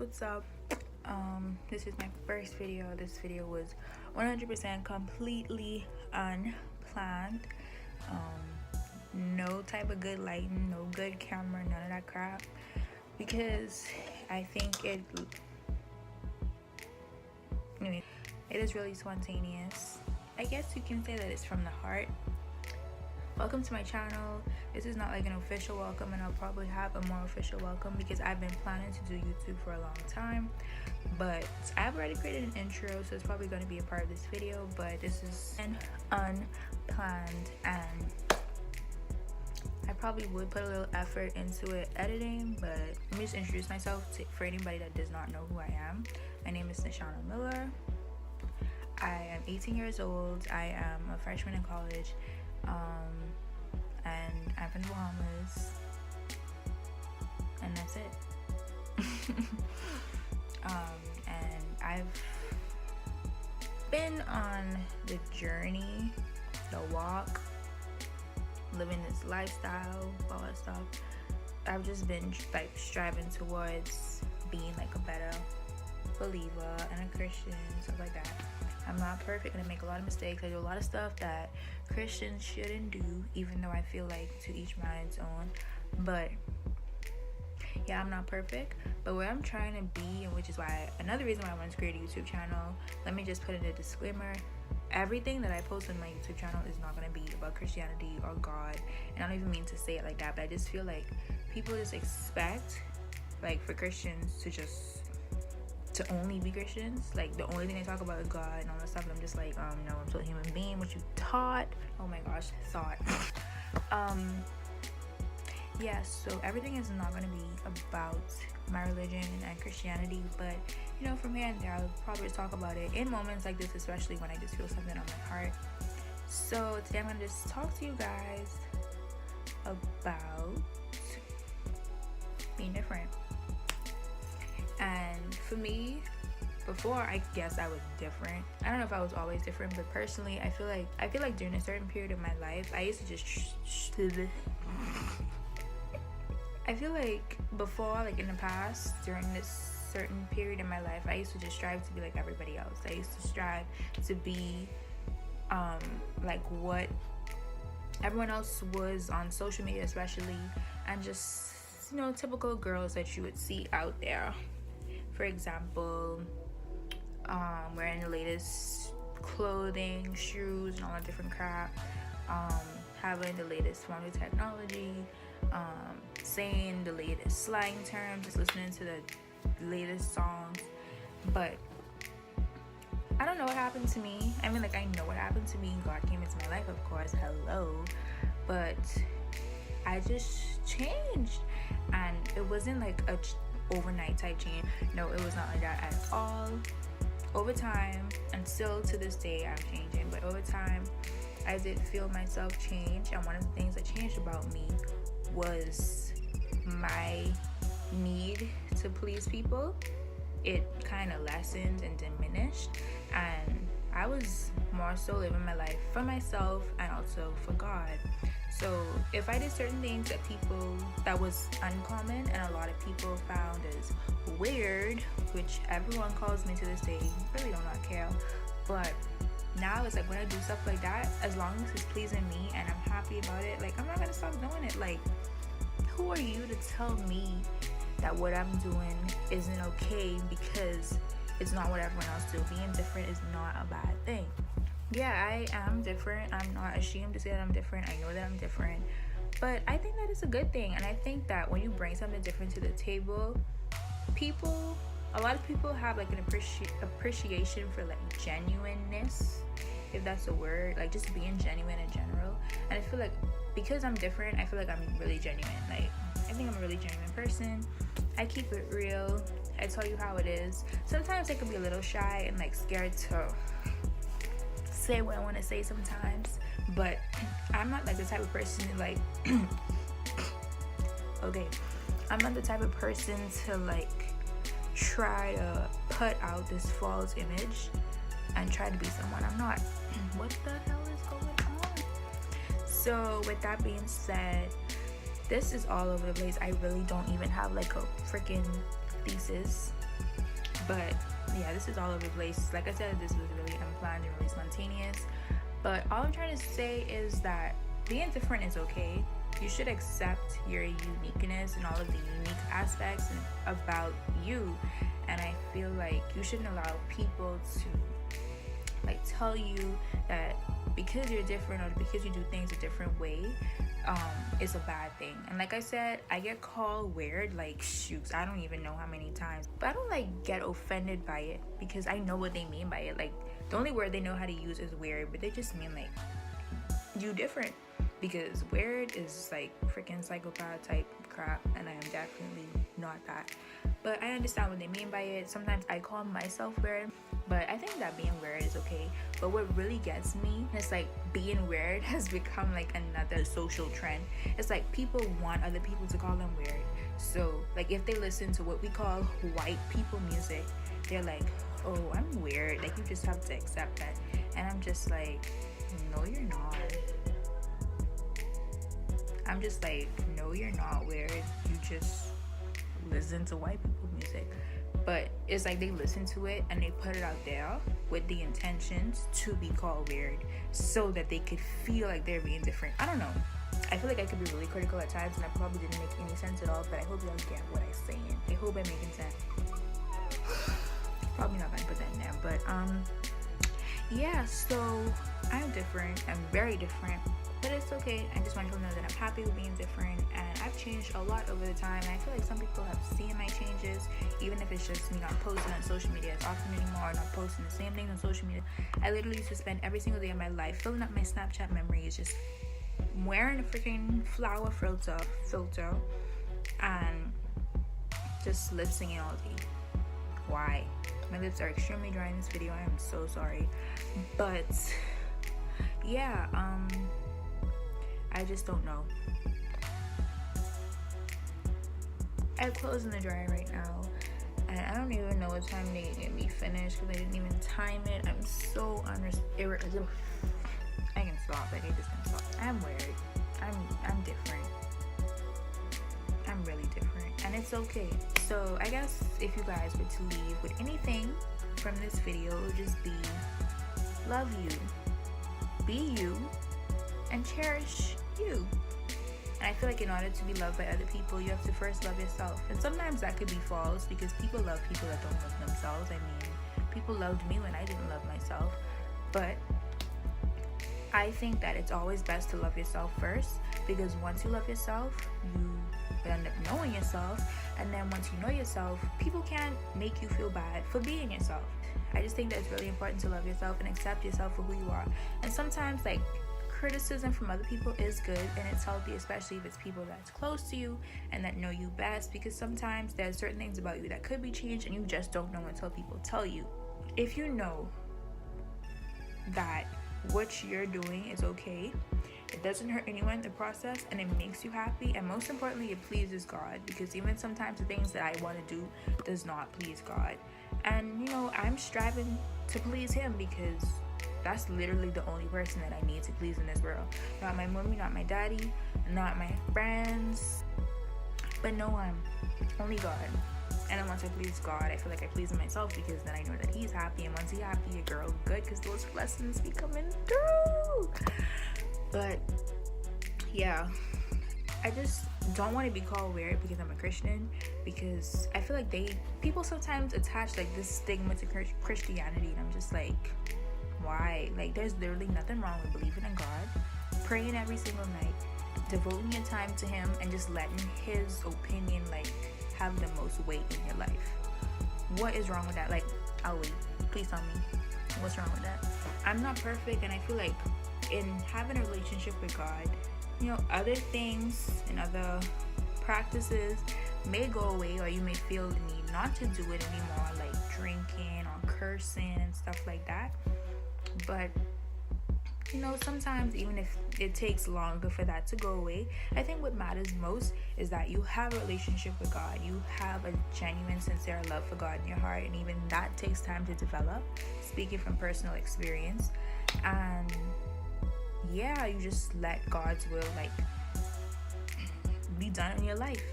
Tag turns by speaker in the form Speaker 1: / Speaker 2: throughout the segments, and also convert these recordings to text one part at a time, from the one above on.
Speaker 1: what's up? This is my first video. This video was 100% completely unplanned. No type of good lighting, no good camera, none of that crap, because I think it is really spontaneous. I guess you can say that it's from the heart. Welcome to my channel. This is not like an official welcome, and I'll probably have a more official welcome because I've been planning to do YouTube for a long time, but I've already created an intro, so it's probably going to be a part of this video. But this is an unplanned, and I probably would put a little effort into it editing. But let me just introduce myself for anybody that does not know who I am. My name is Nishana Miller. I am 18 years old. I am a freshman in college. And I'm from the Bahamas, and that's it. And I've been on the journey, the walk, living this lifestyle, all that stuff. I've just been like striving towards being like a better believer and a Christian, stuff like that. I'm not perfect and I make a lot of mistakes. I do a lot of stuff that Christians shouldn't do, even though I feel like to each man's own. But yeah, I'm not perfect. But where I'm trying to be, and which is why another reason why I wanted to create a YouTube channel, let me just put in a disclaimer. Everything that I post on my YouTube channel is not going to be about Christianity or God. And I don't even mean to say it like that, but I just feel like people just expect like for Christians to only be Christians. Like the only thing they talk about is God and all that stuff, and I'm just like, no, I'm still a human being. What you taught, oh my gosh, thought. Yeah, so everything is not going to be about my religion and Christianity, but you know, from here and there I'll probably just talk about it in moments like this, especially when I just feel something on my heart. So today I'm going to just talk to you guys about being different. And for me, before, I guess I was different. I don't know if I was always different, but personally, I feel like during a certain period of my life, I used to just I feel like before, like in the past, during this certain period in my life, I used to just strive to be like everybody else. I used to strive to be like what everyone else was on social media, especially, and just, you know, typical girls that you would see out there. For example, wearing the latest clothing, shoes, and all that different crap, having the latest form of technology, saying the latest slang terms, just listening to the latest songs. But I don't know what happened to me. I mean, like, I know what happened to me. God came into my life, of course, hello. But I just changed, and it wasn't like a overnight type change. No, it was not like that at all. Over time, and still to this day I'm changing, but over time I did feel myself change, and one of the things that changed about me was my need to please people. It kind of lessened and diminished, and I was more so living my life for myself and also for God. So if I did certain things that was uncommon and a lot of people found as weird, which everyone calls me to this day, really do not care. But now it's like when I do stuff like that, as long as it's pleasing me and I'm happy about it, like I'm not gonna stop doing it. Like, who are you to tell me that what I'm doing isn't okay because it's not what everyone else do? Being different is not a bad thing. Yeah, I am different. I'm not ashamed to say that I'm different. I know that I'm different. But I think that is a good thing. And I think that when you bring something different to the table, a lot of people have like an appreciation for like genuineness, if that's a word, like just being genuine in general. And I feel like because I'm different, I feel like I'm really genuine. Like, I think I'm a really genuine person. I keep it real. I tell you how it is. Sometimes I can be a little shy and like scared to say what I want to say sometimes, but I'm not like the type of person to like I'm not the type of person to like try to put out this false image and try to be someone I'm not. What the hell is going on? So with that being said, this is all over the place. I really don't even have like a freaking thesis But yeah, this is all over the place. Like I said, this was really unplanned and really spontaneous. But all I'm trying to say is that being different is okay. You should accept your uniqueness and all of the unique aspects about you. And I feel like you shouldn't allow people to like tell you that because you're different or because you do things a different way, it's a bad thing. And like I said, I get called weird like shoots, I don't even know how many times, but I don't like get offended by it because I know what they mean by it. Like the only word they know how to use is weird, but they just mean like you different, because weird is like freaking psychopath type crap, and I am definitely not that. But I understand what they mean by it. Sometimes I call myself weird, but I think that being weird is okay. But what really gets me is like being weird has become like another social trend. It's like people want other people to call them weird. So like if they listen to what we call white people music, they're like, oh, I'm weird. Like you just have to accept that. And I'm just like, no, you're not. I'm just like, no, you're not weird. You just listen to white people music. But it's like they listen to it and they put it out there with the intentions to be called weird so that they could feel like they're being different. I don't know. I feel like I could be really critical at times and I probably didn't make any sense at all, but I hope y'all get what I'm saying. I hope I'm making sense. Probably not gonna put that in there, but yeah, so I'm different. I'm very different. But it's okay. I just want you to know that I'm happy with being different, and I've changed a lot over the time. And I feel like some people have seen my changes, even if it's just me not posting on social media as often anymore, or not posting the same things on social media. I literally used to spend every single day of my life filling up my Snapchat memories, just wearing a freaking flower filter, and just lip singing all day. Why? My lips are extremely dry in this video. I am so sorry, but yeah, I just don't know. I have clothes in the dryer right now, and I don't even know what time they get me finished because I didn't even time it. I'm so irritable. I can stop. Like I just can stop. I'm weird. I'm different. I'm really different, and it's okay. So I guess if you guys were to leave with anything from this video, it would just be love you, be you, and cherish you. And I feel like in order to be loved by other people, you have to first love yourself. And sometimes that could be false because people love people that don't love themselves. I mean, people loved me when I didn't love myself. But I think that it's always best to love yourself first, because once you love yourself, you end up knowing yourself. And then once you know yourself, people can't make you feel bad for being yourself. I just think that it's really important to love yourself and accept yourself for who you are. And sometimes like criticism from other people is good and it's healthy, especially if it's people that's close to you and that know you best, because sometimes there's certain things about you that could be changed and you just don't know until people tell you. If you know that what you're doing is okay, it doesn't hurt anyone in the process, and it makes you happy, and most importantly it pleases God, because even sometimes the things that I want to do does not please God. And you know, I'm striving to please him because that's literally the only person that I need to please in this world. Not my mommy, not my daddy, not my friends, but no one, only God. And then once I please God, I feel like I please myself, because then I know that he's happy, and once he's happy, your girl good, because those blessings be coming through. But yeah, I just don't want to be called weird because I'm a Christian, because I feel like people sometimes attach like this stigma to Christianity, and I'm just like, why? Like there's literally nothing wrong with believing in God, praying every single night, devoting your time to him, and just letting his opinion like have the most weight in your life. What is wrong with that? Like, I'll wait. Please tell me what's wrong with that. I'm not perfect, and I feel like in having a relationship with God, you know, other things and other practices may go away, or you may feel the need not to do it anymore, like drinking or cursing and stuff like that. But you know, sometimes even if it takes longer for that to go away, I think what matters most is that you have a relationship with God. You have a genuine, sincere love for God in your heart, and even that takes time to develop, speaking from personal experience. And yeah, you just let God's will like be done in your life.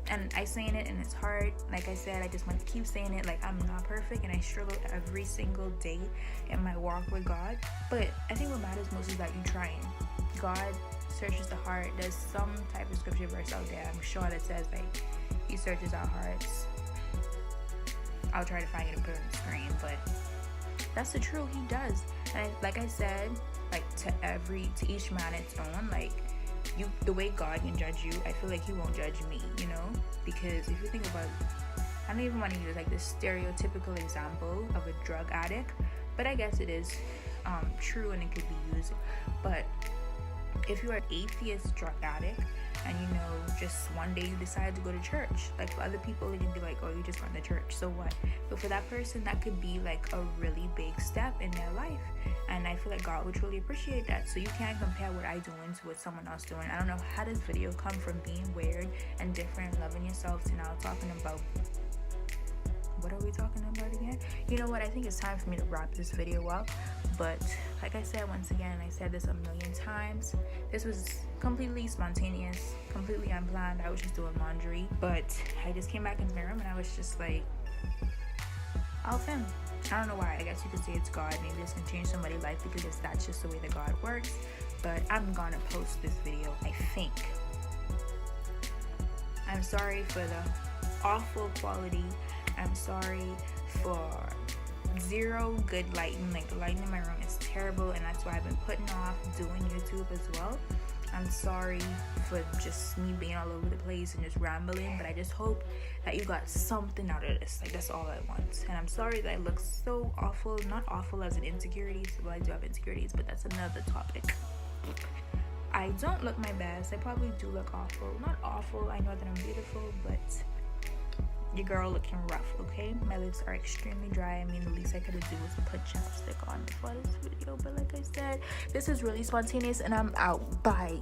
Speaker 1: and I saying it and it's hard. Like I said, I just want to keep saying it. Like, I'm not perfect and I struggle every single day in my walk with God. But I think what matters most is that you're trying. God searches the heart. There's some type of scripture verse out there, I'm sure, that says like he searches our hearts. I'll try to find it and put it on the screen, but that's the truth. He does. And like I said, like to each man its own. Like, the way God can judge you, I feel like he won't judge me, you know? Because if you think about, I don't even want to use like this stereotypical example of a drug addict, but I guess it is true and it could be used. But if you're an atheist drug addict and just one day you decide to go to church, like for other people it can be like, oh, you just went to church, so what? But for that person, that could be like a really big step in their life, and I feel like God would truly appreciate that. So you can't compare what I doing to what someone else doing. I don't know how this video come from being weird and different, loving yourself, to now talking about, what are we talking about again? You know what, I think it's time for me to wrap this video up. But like I said, once again, I said this a million times, this was completely spontaneous, completely unplanned. I was just doing laundry, but I just came back into my room and I was just like, I'll film. I don't know why. I guess you could say it's God. Maybe this can change somebody's life because that's just the way that God works. But I'm gonna post this video, I think. I'm sorry for the awful quality. I'm sorry for zero good lighting. Like, the lighting in my room is terrible, and that's why I've been putting off doing YouTube as well. I'm sorry for just me being all over the place and just rambling, but I just hope that you got something out of this. Like, that's all I want. And I'm sorry that I look so awful. Not awful as in insecurities. Well, I do have insecurities, but that's another topic. I don't look my best. I probably do look awful. Not awful, I know that I'm beautiful, but your girl looking rough, okay? My lips are extremely dry. I mean, the least I could do was put chapstick on before this video. But like I said, this is really spontaneous and I'm out. Bye.